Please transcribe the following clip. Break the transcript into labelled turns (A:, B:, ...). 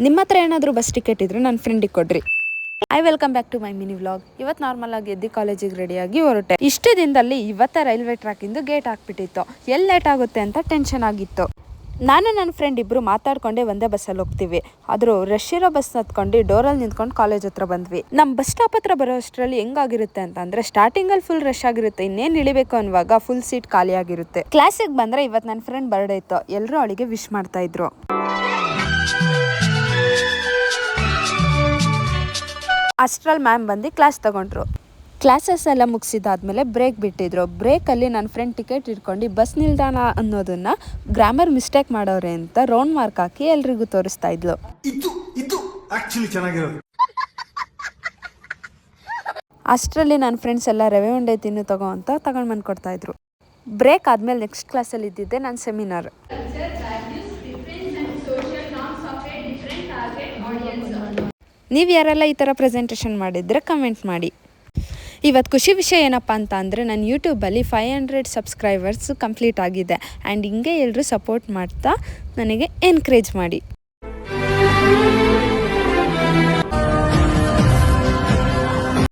A: ನಿಮ್ಮ ಹತ್ರ ಏನಾದರೂ ಬಸ್ ಟಿಕೆಟ್ ಇದ್ರೆ ನನ್ನ ಫ್ರೆಂಡಿಗೆ ಕೊಡ್ರಿ. Welcome back to my mini vlog. ಇವತ್ತು ನಾರ್ಮಲ್ ಆಗಿ ಎದ್ದು ಕಾಲೇಜಿಗೆ ರೆಡಿಯಾಗಿ ಹೊರಟೆ. ಇಷ್ಟೇ ದಿನದಲ್ಲಿ ಇವತ್ತ ರೈಲ್ವೆ ಟ್ರ್ಯಾಕಿಂದು ಗೇಟ್ ಹಾಕ್ಬಿಟ್ಟಿತ್ತು. ಎಲ್ಲಿ ಲೇಟ್ ಆಗುತ್ತೆ ಅಂತ ಟೆನ್ಷನ್ ಆಗಿತ್ತು. ನಾನು ನನ್ನ ಫ್ರೆಂಡ್ ಇಬ್ಬರು ಮಾತಾಡ್ಕೊಂಡೆ ಒಂದೇ ಬಸ್ಸಲ್ಲಿ ಹೋಗ್ತೀವಿ. ಆದರೂ ರಶ್ ಇರೋ ಬಸ್ ಹತ್ಕೊಂಡು ಡೋರಲ್ಲಿ ನಿಂತ್ಕೊಂಡು ಕಾಲೇಜ್ ಹತ್ರ ಬಂದ್ವಿ. ನಮ್ಮ ಬಸ್ ಸ್ಟಾಪ್ ಹತ್ರ ಬರೋ ಅಷ್ಟರಲ್ಲಿ ಹೆಂಗಾಗಿರುತ್ತೆ ಅಂತಂದರೆ ಸ್ಟಾರ್ಟಿಂಗಲ್ಲಿ ಫುಲ್ ರಶ್ ಆಗಿರುತ್ತೆ. ಇನ್ನೇನು ಇಳಿಬೇಕು ಅನ್ನುವಾಗ ಫುಲ್ ಸೀಟ್ ಖಾಲಿ ಆಗಿರುತ್ತೆ. ಕ್ಲಾಸಿಗೆ ಬಂದರೆ ಇವತ್ತು ನನ್ನ ಫ್ರೆಂಡ್ ಬರ್ಡೇ ಇತ್ತು. ಎಲ್ಲರೂ ಅವಳಿಗೆ ವಿಶ್ ಮಾಡ್ತಾ ಇದ್ರು. ಅಷ್ಟ್ರಲ್ಲಿ ಮ್ಯಾಮ್ ಬಂದು ಕ್ಲಾಸ್ ತಗೊಂಡ್ರು. ಕ್ಲಾಸಸ್ ಎಲ್ಲ ಮುಗಿಸಿದಾದ್ಮೇಲೆ ಬ್ರೇಕ್ ಬಿಟ್ಟಿದ್ರು. ಬ್ರೇಕಲ್ಲಿ ನನ್ನ ಫ್ರೆಂಡ್ ಟಿಕೆಟ್ ಇಟ್ಕೊಂಡು ಬಸ್ ನಿಲ್ದಾಣ ಅನ್ನೋದನ್ನ ಗ್ರಾಮರ್ ಮಿಸ್ಟೇಕ್ ಮಾಡೋರೆ ಅಂತ ರೌಂಡ್ ಮಾರ್ಕ್ ಹಾಕಿ ಎಲ್ರಿಗೂ ತೋರಿಸ್ತಾ ಇದ್ಲು. ಅಷ್ಟರಲ್ಲಿ ನನ್ನ ಫ್ರೆಂಡ್ಸ್ ಎಲ್ಲ ರವೆ ಉಂಡೆ ತಿನ್ನು ತಗೋ ಅಂತ ತಗೊಂಡು ಬಂದು ಕೊಡ್ತಾ ಇದ್ರು. ಬ್ರೇಕ್ ಆದ್ಮೇಲೆ ನೆಕ್ಸ್ಟ್ ಕ್ಲಾಸಲ್ಲಿ ಇದ್ದಿದ್ದೆ ನನ್ನ ಸೆಮಿನಾರ್. ನೀವು ಯಾರೆಲ್ಲ ಈ ಥರ ಪ್ರೆಸೆಂಟೇಷನ್ ಮಾಡಿದರೆ ಕಮೆಂಟ್ ಮಾಡಿ. ಇವತ್ತು ಖುಷಿ ವಿಷಯ ಏನಪ್ಪ ಅಂತ ಅಂದರೆ ನನ್ನ ಯೂಟ್ಯೂಬಲ್ಲಿ 500 ಸಬ್ಸ್ಕ್ರೈಬರ್ಸ್ ಕಂಪ್ಲೀಟ್ ಆಗಿದೆ. ಆ್ಯಂಡ್ ಹಿಂಗೆ ಎಲ್ಲರೂ ಸಪೋರ್ಟ್ ಮಾಡ್ತಾ ನನಗೆ ಎನ್ಕರೇಜ್ ಮಾಡಿ.